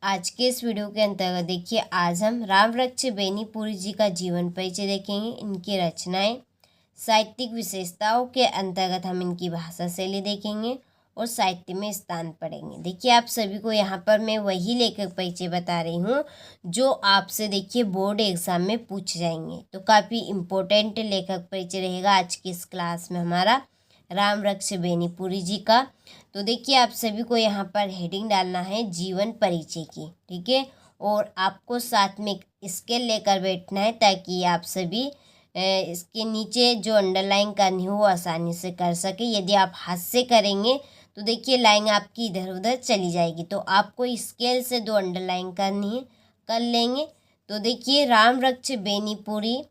आज के इस वीडियो के अंतर्गत देखिए, आज हम रामवृक्ष बेनीपुरी जी का जीवन परिचय देखेंगे। इनकी रचनाएं, साहित्यिक विशेषताओं के अंतर्गत हम इनकी भाषा शैली देखेंगे और साहित्य में स्थान पढ़ेंगे। देखिए, आप सभी को यहाँ पर मैं वही लेखक परिचय बता रही हूँ जो आपसे देखिए बोर्ड एग्जाम में पूछ जाएंगे। तो काफ़ी इम्पोर्टेंट लेखक परिचय रहेगा आज की इस क्लास में हमारा रामवृक्ष बेनीपुरी जी का। तो देखिए, आप सभी को यहाँ पर हेडिंग डालना है जीवन परिचय की, ठीक है। और आपको साथ में स्केल लेकर बैठना है ताकि आप सभी इसके नीचे जो अंडरलाइन करनी हो वो आसानी से कर सके। यदि आप हाथ से करेंगे तो देखिए लाइन आपकी इधर उधर चली जाएगी, तो आपको स्केल से 2 अंडरलाइन करनी है, कर लेंगे। तो देखिए, रामवृक्ष बेनीपुरी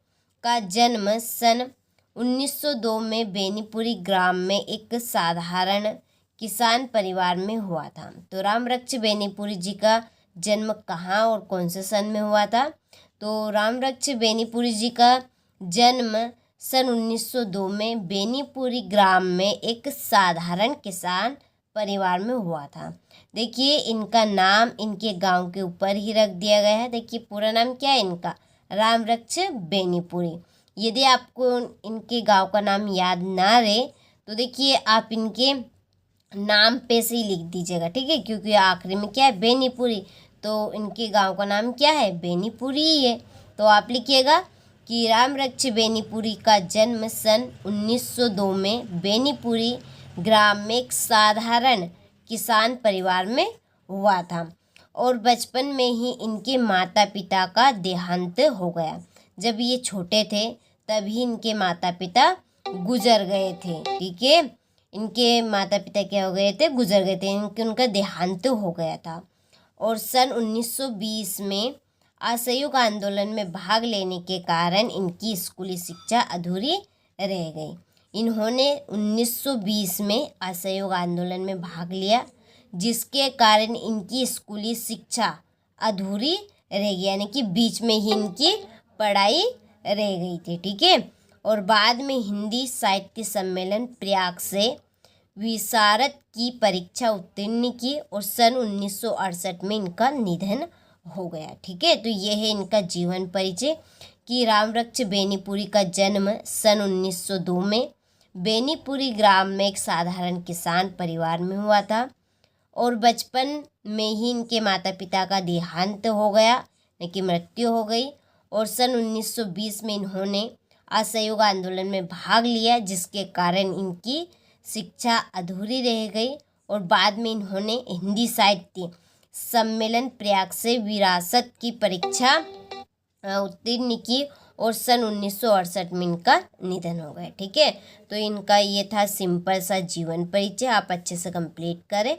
का जन्म सन 1902 में बेनीपुरी ग्राम में एक साधारण किसान परिवार में हुआ था। तो रामवृक्ष बेनीपुरी जी का जन्म कहाँ और कौन से सन में हुआ था? तो रामवृक्ष बेनीपुरी जी का जन्म सन 1902 में बेनीपुरी ग्राम में एक साधारण किसान परिवार में हुआ था। देखिए, इनका नाम इनके गांव के ऊपर ही रख दिया गया है। देखिए, पूरा नाम क्या है इनका? रामवृक्ष बेनीपुरी। यदि आपको इनके गांव का नाम याद ना रहे तो देखिए आप इनके नाम पे से ही लिख दीजिएगा, ठीक है, क्योंकि आखिरी में क्या है? बेनीपुरी। तो इनके गांव का नाम क्या है? बेनीपुरी ही है। तो आप लिखिएगा कि रामवृक्ष बेनीपुरी का जन्म सन 1902 में बेनीपुरी ग्राम में एक साधारण किसान परिवार में हुआ था और बचपन में ही इनके माता पिता का देहांत हो गया। जब ये छोटे थे तभी इनके माता पिता गुजर गए थे, ठीक है। इनके माता पिता क्या हो गए थे? गुजर गए थे, उनका देहांत हो गया था। और सन 1920 में असहयोग आंदोलन में भाग लेने के कारण इनकी स्कूली शिक्षा अधूरी रह गई। इन्होंने 1920 में असहयोग आंदोलन में भाग लिया, जिसके कारण इनकी स्कूली शिक्षा अधूरी रह गई, यानी कि बीच में ही इनकी पढ़ाई रह गई थी, ठीक है। और बाद में हिंदी साहित्य सम्मेलन प्रयाग से विशारद की परीक्षा उत्तीर्ण की और सन 1968 में इनका निधन हो गया, ठीक है। तो ये है इनका जीवन परिचय कि रामवृक्ष बेनीपुरी का जन्म सन 1902 में बेनीपुरी ग्राम में एक साधारण किसान परिवार में हुआ था और बचपन में ही इनके माता पिता का देहांत हो गया, यानी कि मृत्यु हो गई। और सन 1920 में इन्होंने असहयोग आंदोलन में भाग लिया, जिसके कारण इनकी शिक्षा अधूरी रह गई और बाद में इन्होंने हिंदी साहित्य सम्मेलन प्रयाग से विरासत की परीक्षा उत्तीर्ण की और सन 1968 में इनका निधन हो गया, ठीक है। तो इनका ये था सिंपल सा जीवन परिचय, आप अच्छे से कंप्लीट करें।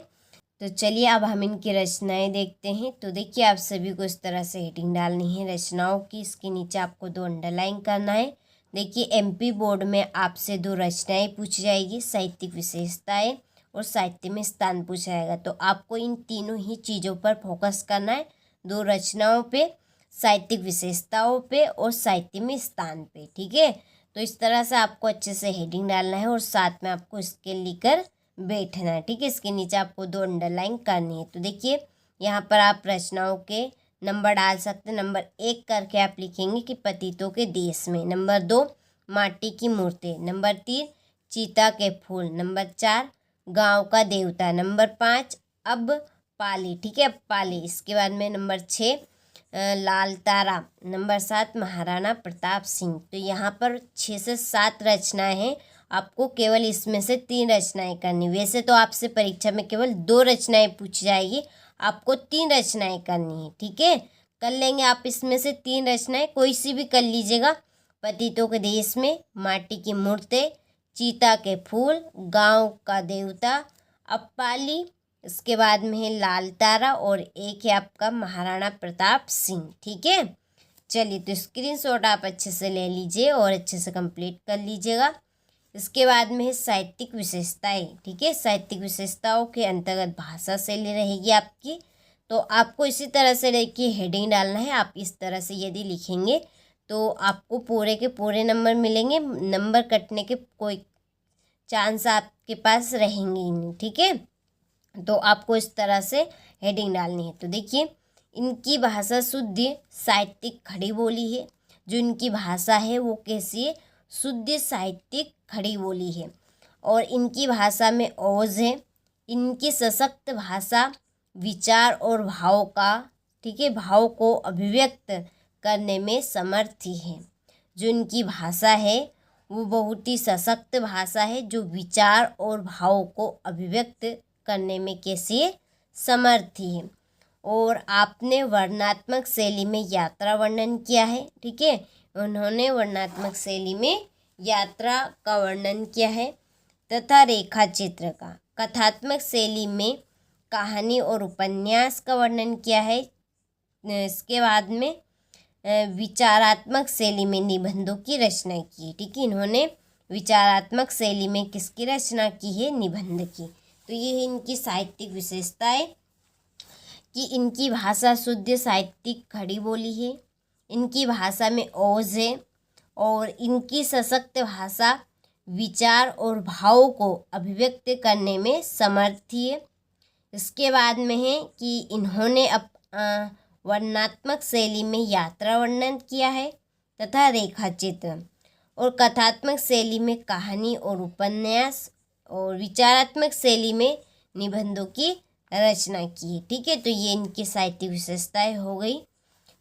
तो चलिए अब हम इनकी रचनाएं देखते हैं। तो देखिए, आप सभी को इस तरह से हेडिंग डालनी है रचनाओं की। इसके नीचे आपको 2 अंडरलाइन करना है। देखिए, एमपी बोर्ड में आपसे 2 रचनाएं पूछी जाएगी, साहित्यिक विशेषताएं और साहित्य में स्थान पूछा जाएगा। तो आपको इन तीनों ही चीज़ों पर फोकस करना है, 2 रचनाओं पे, साहित्यिक विशेषताओं पे और साहित्य में स्थान पे, ठीक है। तो इस तरह से आपको अच्छे से हेडिंग डालना है और साथ में आपको स्केल लेकर बैठना है, ठीक है। इसके नीचे आपको 2 अंडरलाइन करनी है। तो देखिए, यहाँ पर आप रचनाओं के नंबर डाल सकते हैं। नंबर 1 करके आप लिखेंगे कि पतितों के देश में। नंबर 2 माटी की मूर्ति। नंबर 3 चीता के फूल। नंबर 4 गांव का देवता। नंबर 5 अब पाली, ठीक है, अब पाली। इसके बाद में नंबर 6 लाल तारा। नंबर 7 महाराणा प्रताप सिंह। तो यहाँ पर 6 से 7 रचनाएं हैं, आपको केवल इसमें से 3 रचनाएं करनी। वैसे तो आपसे परीक्षा में केवल 2 रचनाएं पूछी जाएगी, आपको 3 रचनाएं करनी है, ठीक है। कर लेंगे आप इसमें से 3 रचनाएं, कोई सी भी कर लीजिएगा। पतितों के देश में, माटी की मूर्ति, चीता के फूल, गांव का देवता, अब पाली, इसके बाद में है लाल तारा और एक है आपका महाराणा प्रताप सिंह, ठीक है। चलिए, तो स्क्रीनशॉट आप अच्छे से ले लीजिए और अच्छे से कंप्लीट कर लीजिएगा। इसके बाद में है साहित्यिक विशेषताएं, ठीक है। साहित्यिक विशेषताओं के अंतर्गत भाषा शैली रहेगी आपकी। तो आपको इसी तरह से देखिए हेडिंग डालना है। आप इस तरह से यदि लिखेंगे तो आपको पूरे के पूरे नंबर मिलेंगे, नंबर कटने के कोई चांस आपके पास रहेंगे ही नहीं, ठीक है। तो आपको इस तरह से हेडिंग डालनी है। तो देखिए, इनकी भाषा शुद्ध साहित्यिक खड़ी बोली है। जो इनकी भाषा है वो कैसी है? शुद्ध साहित्यिक खड़ी बोली है। और इनकी भाषा में ओज है। इनकी सशक्त भाषा विचार और भाव का, ठीक है, भाव को अभिव्यक्त करने में समर्थ है। जो इनकी भाषा है वो बहुत ही सशक्त भाषा है, जो विचार और भाव को अभिव्यक्त करने में कैसी है? समर्थ है। और आपने वर्णनात्मक शैली में यात्रा वर्णन किया है, ठीक है, उन्होंने वर्णनात्मक शैली में यात्रा का वर्णन किया है तथा रेखा चित्र का। कथात्मक शैली में कहानी और उपन्यास का वर्णन किया है। इसके बाद में विचारात्मक शैली में निबंधों की रचना की है, ठीक है, इन्होंने विचारात्मक शैली में किसकी रचना की है? निबंध की। तो ये इनकी साहित्यिक विशेषता है कि इनकी भाषा शुद्ध साहित्यिक खड़ी बोली है, इनकी भाषा में ओज है और इनकी सशक्त भाषा विचार और भाव को अभिव्यक्त करने में समर्थ है। इसके बाद में है कि इन्होंने वर्णनात्मक शैली में यात्रा वर्णन किया है तथा रेखा चित्र, और कथात्मक शैली में कहानी और उपन्यास, और विचारात्मक शैली में निबंधों की रचना की है, ठीक है। तो ये इनकी साहित्यिक विशेषताएं हो गई।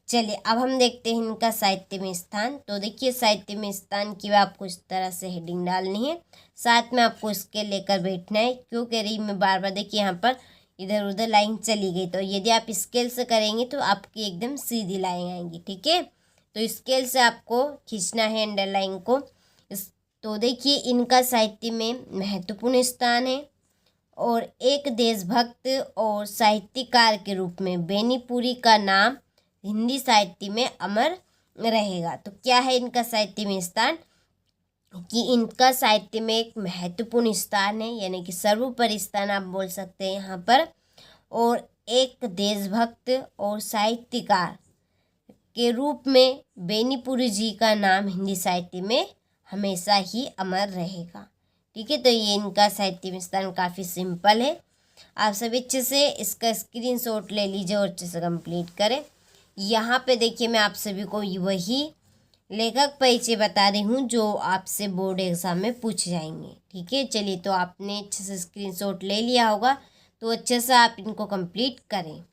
चलिए अब हम देखते हैं इनका साहित्य में स्थान। तो देखिए साहित्य में स्थान की आपको इस तरह से हेडिंग डालनी है, साथ में आपको इसके लेकर बैठना है। क्यों कह रही मैं बार बार, देखिए यहाँ पर इधर उधर लाइन चली गई, तो यदि आप स्केल से करेंगे तो आपकी एकदम सीधी लाइन आएंगी, ठीक है। तो स्केल से आपको खींचना है अंडरलाइन को। तो देखिए इनका साहित्य में महत्वपूर्ण स्थान है और एक देशभक्त और साहित्यकार के रूप में बेनीपुरी का नाम हिंदी साहित्य में अमर रहेगा। तो क्या है इनका साहित्य में स्थान? कि इनका साहित्य में एक महत्वपूर्ण स्थान है, यानी कि सर्वोपरि स्थान आप बोल सकते हैं यहाँ पर। और एक देशभक्त और साहित्यकार के रूप में बेनीपुरी जी का नाम हिंदी साहित्य में हमेशा ही अमर रहेगा, ठीक है। तो ये इनका साहित्य में स्थान काफ़ी सिंपल है। आप सभी अच्छे से इसका स्क्रीनशॉट ले लीजिए और अच्छे से कंप्लीट करें। यहाँ पे देखिए मैं आप सभी को वही लेखक परिचय बता रही हूँ जो आपसे बोर्ड एग्जाम में पूछ जाएंगे, ठीक है। चलिए तो आपने अच्छे से स्क्रीनशॉट ले लिया होगा, तो अच्छे से आप इनको कंप्लीट करें।